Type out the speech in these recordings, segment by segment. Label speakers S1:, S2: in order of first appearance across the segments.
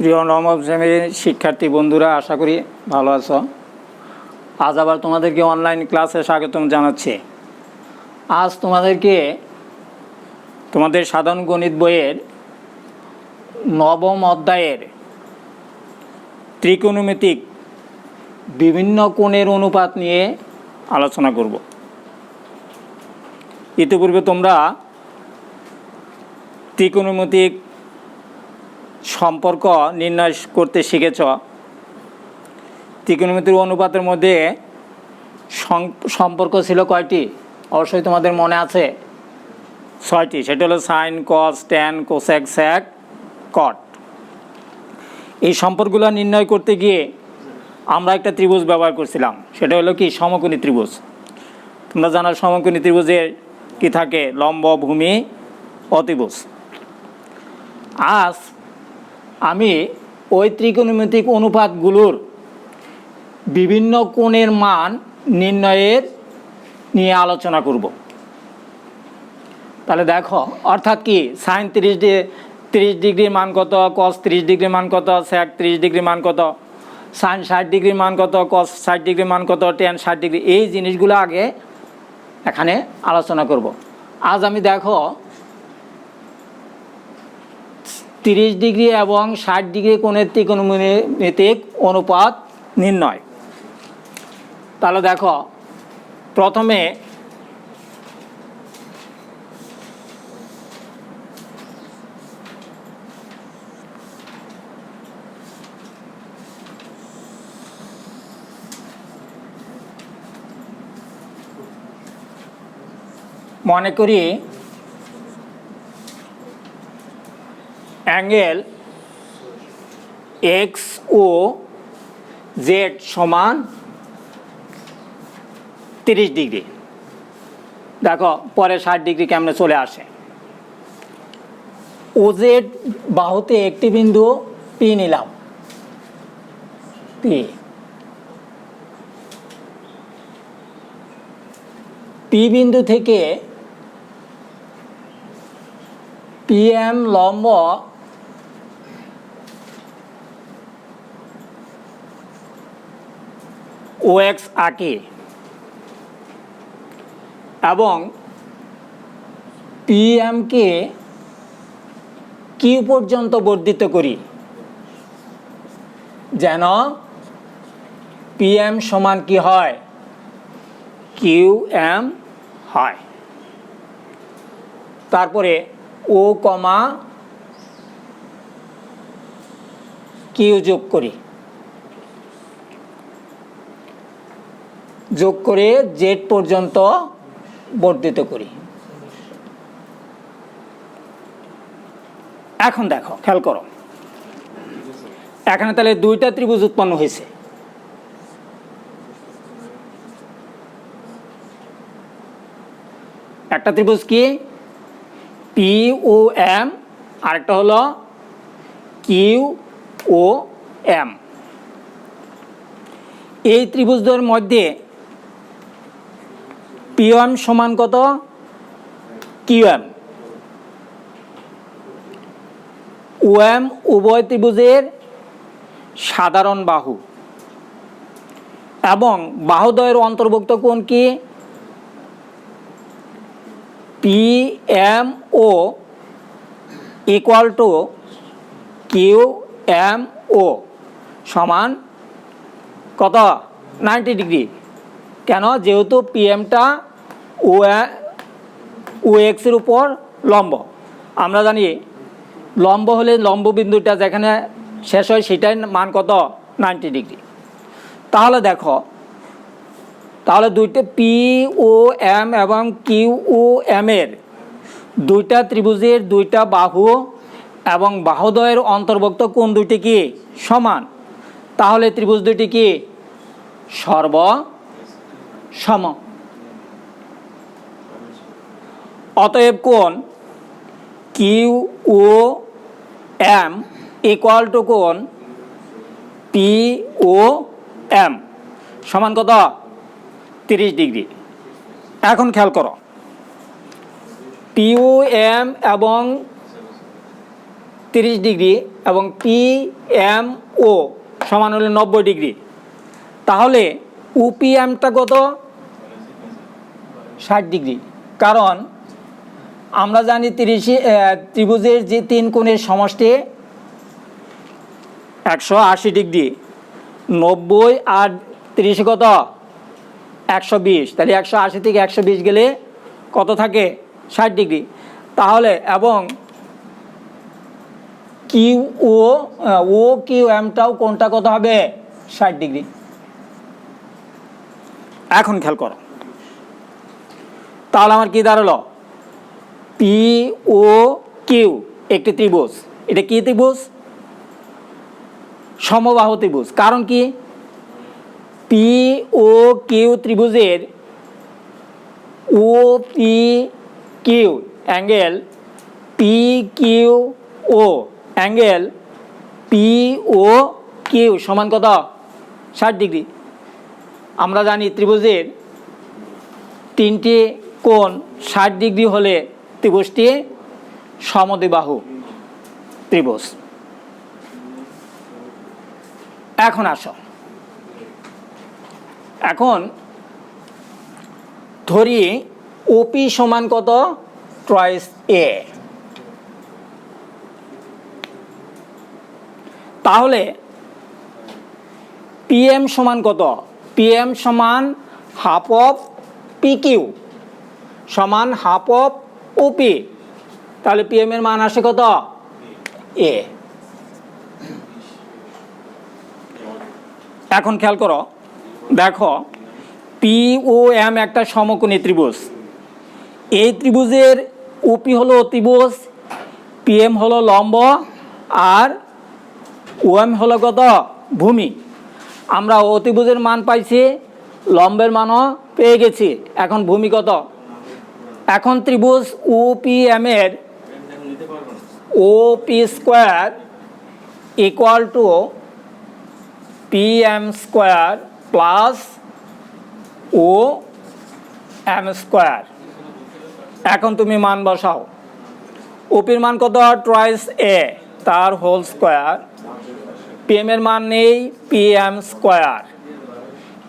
S1: প্রিয় নবম শ্রেণীর শিক্ষার্থী বন্ধুরা, আশা করি ভালো আছো। আজ আবার তোমাদেরকে অনলাইন ক্লাসে স্বাগতম জানাচ্ছি। আজ তোমাদেরকে তোমাদের সাধারণ গণিত বইয়ের নবম অধ্যায়ের ত্রিকোণমিতিক বিভিন্ন কোণের অনুপাত নিয়ে আলোচনা করব। ইতিপূর্বে তোমরা ত্রিকোণমিতিক সম্পর্ক নির্ণয় করতে শিখেছ। ত্রিকোণমিতিক অনুপাতের মধ্যে সম্পর্ক ছিল কয়টি? অবশ্যই তোমাদের মনে আছে, 6টি। সেটা হলো সাইন, কস, ট্যান, কোসেক, স্যাক, কট। এই সম্পর্কগুলো নির্ণয় করতে গিয়ে আমরা একটা ত্রিভুজ ব্যবহার করছিলাম, সেটা হলো কি? সমকোণী ত্রিভুজ। তোমরা জানো সমকোণী ত্রিভুজের কি থাকে? লম্ব, ভূমি, অতিভুজ। আজ আমি ওই ত্রিকোণমিতিক অনুপাতগুলোর বিভিন্ন কোণের মান নির্ণয়ের নিয়ে আলোচনা করব। তাহলে দেখো, অর্থাৎ কি? সাইন 30 ডিগ্রির মান কত, কস 30 ডিগ্রির মান কত, স্যাক 30 ডিগ্রির মান কত, সাইন 60 ডিগ্রির মান কত, কস 60 ডিগ্রির মান কত, ট্যান 60 ডিগ্রি, এই জিনিসগুলো আগে এখানে আলোচনা করব। আজ আমি দেখো 30 ডিগ্রি এবং 60 ডিগ্রি কোণের ত্রিকোণমিতিক অনুপাত নির্ণয়। তাহলে দেখো, প্রথমে মনে করি অ্যাঙ্গেল এক্স ও জেড সমান 30 ডিগ্রি। দেখো পরে 60 ডিগ্রি কেমনে চলে আসে। ও জেড বাহুতে একটি বিন্দু পি নিলাম, পি পি বিন্দু থেকে পিএম লম্ব ও এক্স আঁকি এবং পিএমকে কিউ পর্যন্ত বর্ধিত করি, যেন পিএম সমান কি হয়? কিউ এম হয়। তারপরে ও কমা কিউ যোগ করি, যোগ করে জেড পর্যন্ত বর্ধিত করি। এখন দেখো, খেয়াল করো, এখানে তাহলে দুইটা ত্রিভুজ উৎপন্ন হয়েছে। একটা ত্রিভুজ কি? পি ও এম, আরেকটা হলো কিউ ও এম। এই ত্রিভুজের মধ্যে পি এম সমান কত? Q M. ও এম উভয় ত্রিভুজের সাধারণ বাহু এবং বাহুদ্বয়ের অন্তর্ভুক্ত কোণ কি? P M O equal to Q M O সমান কত? 90 ডিগ্রি। কেন? যেহেতু পি এমটা ও এক্সের উপর লম্ব। আমরা জানি লম্ব হলে লম্ব বিন্দুটা যেখানে শেষ হয় সেটাই মান কত? 90 ডিগ্রি। তাহলে দেখো, তাহলে দুইটা পি ও এম এবং কিউ ও এম এর দুইটা ত্রিভুজের দুইটা বাহু এবং বাহুদ্বয়ের অন্তর্ভুক্ত কোণ দুইটি কি? সমান। তাহলে ত্রিভুজ দুইটি কি? সর্বসম। অতএব কোণ Q O M equal to কোণ পি ও এম সমান কত? 30 ডিগ্রি। এখন খেয়াল করো, পি ও এম এবং 30 ডিগ্রি এবং পি এম ও সমান হলো 90 ডিগ্রি, তাহলে ইউপিএমটা কত? 60 ডিগ্রি। কারণ আমরা জানি ত্রিভুজের যে 3 কোণের সমষ্টি 180 ডিগ্রি, 90 আর 30 কত? 120। তাহলে 180 থেকে 120 গেলে কত থাকে? 60 ডিগ্রি। তাহলে এবং কিউ ও কিউ এমটাও কোনটা কত হবে? 60 ডিগ্রি। এখন খেয়াল করো, তাহলে আমার কি দাঁড়ালো? পি ও কিউ একটি ত্রিভুজ। এটা কি ত্রিভুজ? সমবাহু ত্রিভুজ। কারণ কি? পি ও কিউ ত্রিভুজের ও P Q angle P Q O angle P O Q সমান কত? 60 ডিগ্রি। আমরা জানি ত্রিভুজের 3টি কোণ 60 ডিগ্রি হলে ত্রিভুজটি সমদ্বিবাহু ত্রিভুজ। এখন আসো, এখন ধরি ওপি সমান কত? ট্রাইস এ। তাহলে পিএম সমান কত? পিএম সমান হাফ অফ পি কিউ সমান হাফ অফ ওপি। তাহলে পিএম এর মান আসে কত? এ। এখন খেয়াল করো, দেখো পি ও এম একটা সমকোণী ত্রিভুজ। এই ত্রিভুজের ওপি হলো অতিভুজ, পিএম হলো লম্ব, আর ওএম হলো কত? ভূমি। আমরা অতিভুজের মান পাইছি, লম্বের মানও পেয়ে গেছি। এখন ভূমি কত? এখন ত্রিভুজ ওপিএম এর OP square equal to P M square plus O M square. এখন তুমি মান বসাও। ওপির মান কত? ট্রাইস এ তার হোল স্কোয়ার। পিএম এর মান নেই, পি এম স্কোয়ার।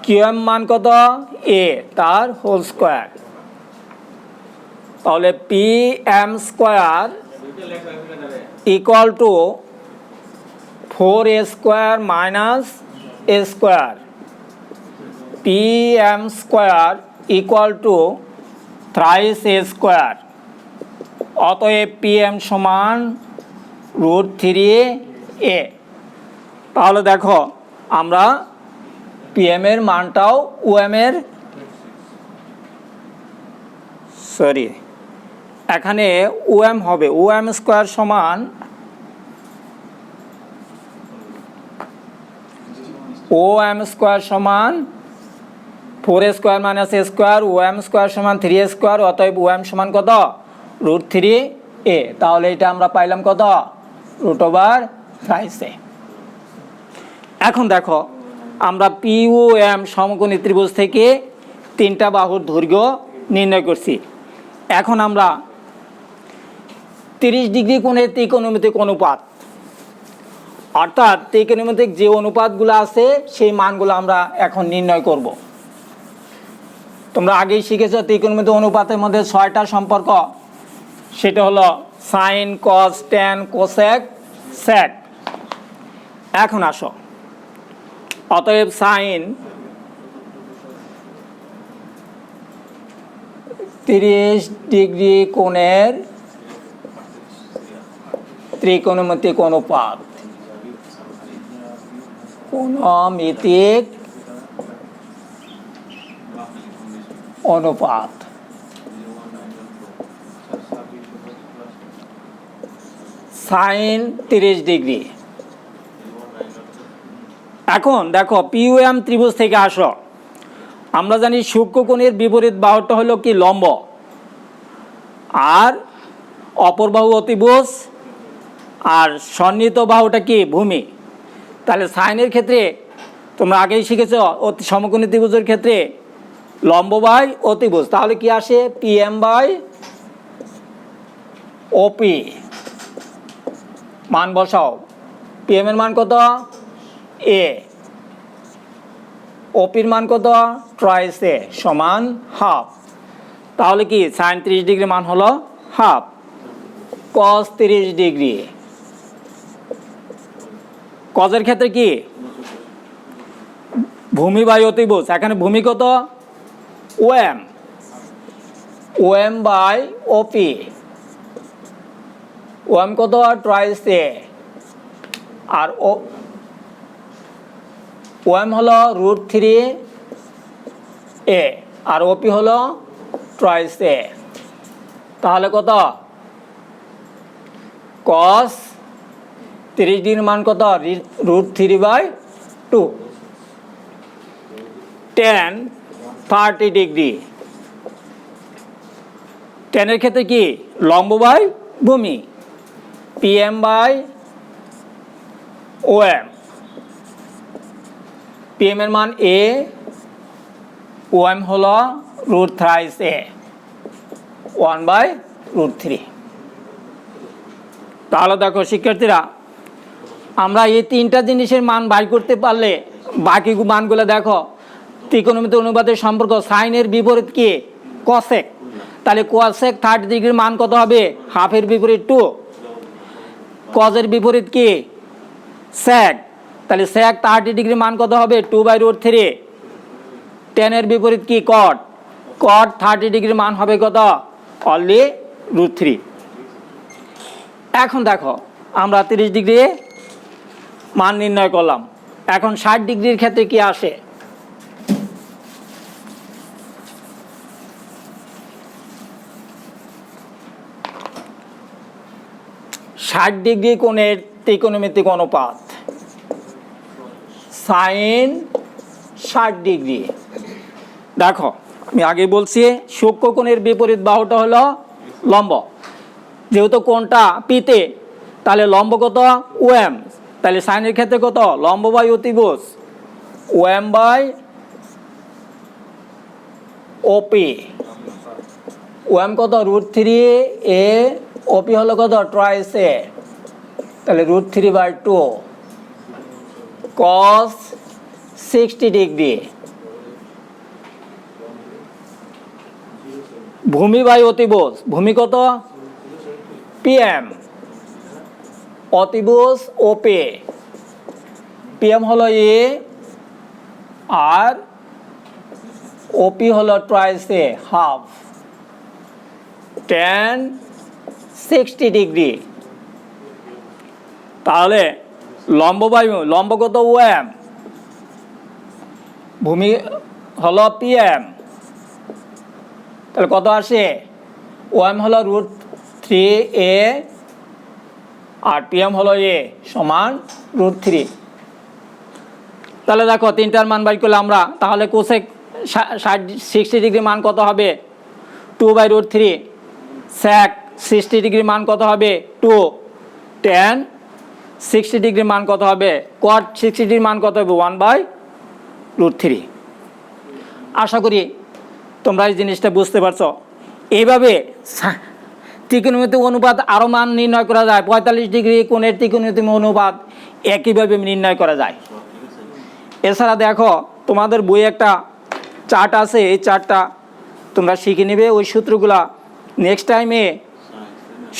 S1: কিউএম মান কত? এ তার হোল স্কোয়ার। তাহলে P M square equal to 4a square minus a square. P M square equal to thrice a square. অতএব পি এম সমান √3a। তাহলে দেখো আমরা পিএম এর মানটাও ওএম এর এখানে ওএম হবে। ওএম স্কোয়ার সমান ওএম স্কোয়ার সমান 4a square minus a square. OM square সমান 3a স্কোয়ার। অতএব ওএম সমান কত? √3a। তাহলে এটা আমরা পাইলাম কত? √3a। এখন দেখো আমরা পি ও এম সমকোণী ত্রিভুজ থেকে 3টা বাহুর দৈর্ঘ্য নির্ণয় করছি। এখন আমরা 30 ডিগ্রি কোণের ত্রিকোণমিতিক অনুপাত, অর্থাৎ ত্রিকোণমিতিক যে অনুপাতগুলো আছে সেই মানগুলো আমরা এখন নির্ণয় করব। তোমরা আগেই শিখেছো ত্রিকোণমিতিক অনুপাতের মধ্যে 6টা সম্পর্ক। সেটা হলো সাইন, কস, ট্যান, কোসেক, সেক। এখন আসো, অতএব সাইন 30 ডিগ্রি কোণের ত্রিকোণমিতিক অনুপাত, কোণমিতিক অনুপাত। Sine 30 degree. এখন দেখো পিওএম ত্রিভুজ থেকে আসো। আমরা জানি সূক্ষ্মকোণের বিপরীত বাহুটা হলো কি? লম্ব। আর অপর বাহু অতিভুজ, আর সন্নিহিত বাহুটা কি? ভূমি। তাহলে সাইনের ক্ষেত্রে তোমরা আগেই শিখেছ সমকোণী ত্রিভুজের ক্ষেত্রে লম্ব বাই অতিভুজ। তাহলে কি আসে? পিএম বাই ওপি মান বসাও। পিএম এর মান কত? এ। ওপির মান কত? ট্রাইস এ সমান হাফ। তাহলে কি সাইন 30 ডিগ্রি মান হলো হাফ। কস 30 ডিগ্রি, কজের ক্ষেত্রে কি ভূমি বাই অতিভুজ, এখানে ভূমি কত? OM, OM by OP, OM কত? ট্রাইস এ, আর ওএম হলো √3 এ, আর ওপি হলো ট্রাইস এ। তাহলে কত? কস 30 ডিগ্রির মান কত? √3/2। ট্যান 30 ডিগ্রি, ট্যানের ক্ষেত্রে কি লম্ব বাই ভূমি, পিএম বাই ওএম। পিএম এর মান এ, ওএম হলো √3 এ, 1/√3। তাহলে দেখো শিক্ষার্থীরা, আমরা এই তিনটা জিনিসের মান বাই করতে পারলে বাকি মানগুলো দেখো। ত্রিকোণমিতি অনুপাতের সম্পর্ক, সাইনের বিপরীত কি? কসেক। তাহলে কসেক 30 ডিগ্রির মান কত হবে? হাফের বিপরীত 2। কজের বিপরীত কি? সেক। তাহলে সেক 30 ডিগ্রির মান কত হবে? 2/√3। টেনের বিপরীত কি? কট। কট 30 ডিগ্রির মান হবে কত? অনলি √3। এখন দেখো আমরা 30 ডিগ্রি মান নির্ণয় করলাম। এখন 60 ডিগ্রির ক্ষেত্রে কি আসে? ষাট ডিগ্রি কোণের ত্রিকোণমিতিক অনুপাত সাইন 60 ডিগ্রি। দেখো আমি আগে বলছি সূক্ষ্ম কোণের বিপরীত বাহুটা হলো লম্ব। যেহেতু কোণটা পিতে, তাহলে লম্ব কত? ওএম। তাহলে সাইনের ক্ষেত্রে কত? লম্ব বাই অতিভুজ, ওএম বাই ওপি। ওএম কত? √3 এ, ওপি হলো কত? ট্রাইস এ। তাহলে √3/2। কস 60 ডিগ্রি। ভূমি বাই অতিভুজ, ভূমি কত? পিএম, অতিভুজ ওপি। পিএম হলো এ, আর ওপি হলো ট্রাইস এ, হাফ। Tan 60 degree. তাহলে লম্ব বায়ু, লম্ব কত? ওএম, ভূমি হলো পিএম। তাহলে কত আসে? ওএম হলো √3 এ, আর পিএম হলো এ সমান √3। তাহলে দেখো তিনটার মান বাই করলে আমরা, তাহলে কোসেক 60 ডিগ্রি মান কত হবে? 2/√3। স্যাক 60 ডিগ্রি মান কত হবে? 2। ট্যান 60 ডিগ্রি মান কত হবে? কট 60 ডিগ্রি মান কত হবে? 1/√3। আশা করি তোমরা এই জিনিসটা বুঝতে পারছো। এইভাবে ত্রিকোণমিতিক অনুপাত আরও মান নির্ণয় করা যায়। 45 ডিগ্রি কোণের ত্রিকোণমিতিক অনুপাত একইভাবে নির্ণয় করা যায়। এছাড়া দেখো তোমাদের বইয়ে একটা চার্ট আছে, এই চার্টটা তোমরা শিখে নেবে। ওই সূত্রগুলা নেক্সট টাইমে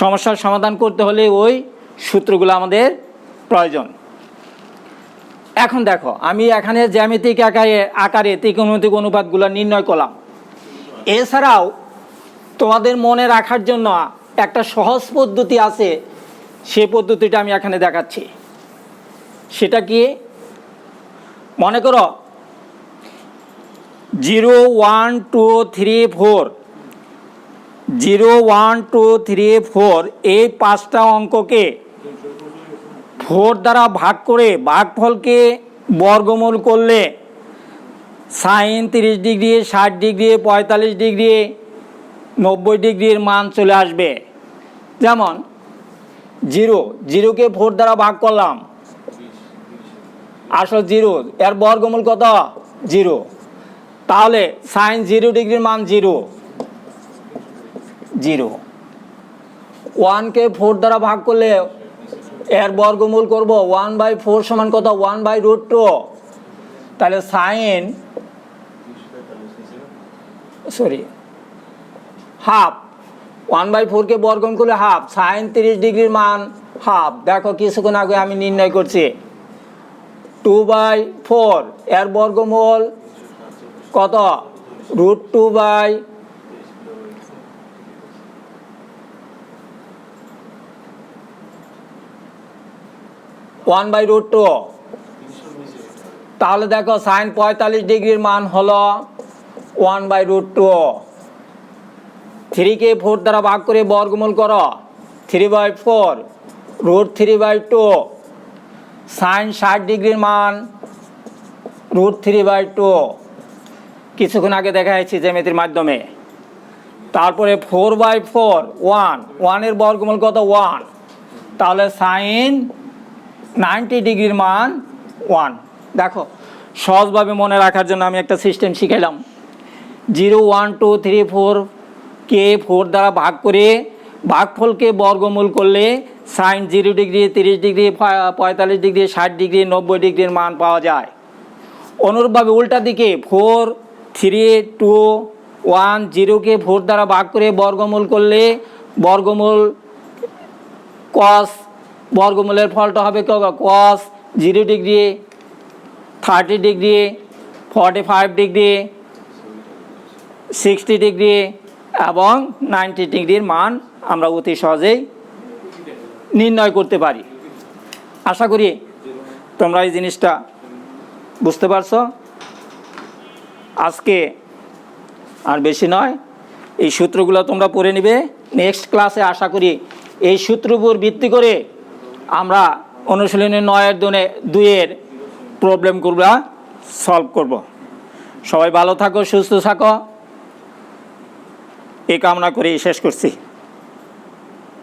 S1: সমস্যার সমাধান করতে হলে ওই সূত্রগুলো আমাদের প্রয়োজন। এখন দেখো আমি এখানে জ্যামিতিক আকারে ত্রিকোণমিতিক অনুপাতগুলো নির্ণয় করলাম। এছাড়াও তোমাদের মনে রাখার জন্য একটা সহজ পদ্ধতি আছে, সেই পদ্ধতিটা আমি এখানে দেখাচ্ছি। সেটা কি? মনে করো 0 1 2 3 4, 0 1 2 3 4 এই 5টা অঙ্ককে 4 দ্বারা ভাগ করে ভাগফলকে বর্গমূল করলে সাইন 30 ডিগ্রি, 60 ডিগ্রি, 45 ডিগ্রি, 90 ডিগ্রির মান চলে আসবে। যেমন 0কে 4 দ্বারা ভাগ করলাম, আসলে 0, এর বর্গমূল কত? 0। তাহলে সাইন 0 ডিগ্রির মান 0। 1কে 4 দ্বারা ভাগ করলে এর বর্গমূল করব 1/4 সমান কত 1/√2 তাহলে সাইন হাফ 1/4 কে বর্গমূল করলে হাফ সাইন 30 ডিগ্রির মান হাফ। দেখো কিছুক্ষণ আগে আমি নির্ণয় করছি 2/4 এর বর্গমূল কত √2 বাই 1/√2 তাহলে দেখো সাইন 45 ডিগ্রির মান হলো 1/√2। 3 কে 4 দ্বারা ভাগ করে বর্গমূল করো 3/4 √3/2 সাইন 60 ডিগ্রির মান √3/2 কিছুক্ষণ আগে দেখাইছি জ্যামিতির মাধ্যমে। তারপরে 4/4 1 এর বর্গমূল কত 1 তাহলে সাইন 90 ডিগ্রির মান 1। দেখো সহজভাবে মনে রাখার জন্য আমি একটা সিস্টেম শিখাইলাম 0 1 2 3 4 কে 4 দ্বারা ভাগ করে ভাগফলকে বর্গমূল করলে sine 0 degree 30 degree 45 degree 60 degree 90 ডিগ্রির মান পাওয়া যায়। অনুরূপভাবে উল্টা দিকে 4 3 2 1 0 কে 4 দ্বারা ভাগ করে বর্গমূল করলে বর্গমূল কস বর্গমূলের ফলটা হবে কস 0 ডিগ্রি 30 ডিগ্রি 45 ডিগ্রি 60 ডিগ্রি এবং 90 ডিগ্রির মান আমরা অতি সহজেই নির্ণয় করতে পারি। আশা করি তোমরা এই জিনিসটা বুঝতে পারছো। আজকে আর বেশি নয়, এই সূত্রগুলো তোমরা পড়ে নিবে। নেক্সট ক্লাসে আশা করি এই সূত্রের উপর ভিত্তি করে আমরা অনুশীলনী 9-2 প্রবলেমগুলো সলভ করব। সবাই ভালো থাকো, সুস্থ থাকো, এই কামনা করে শেষ করছি।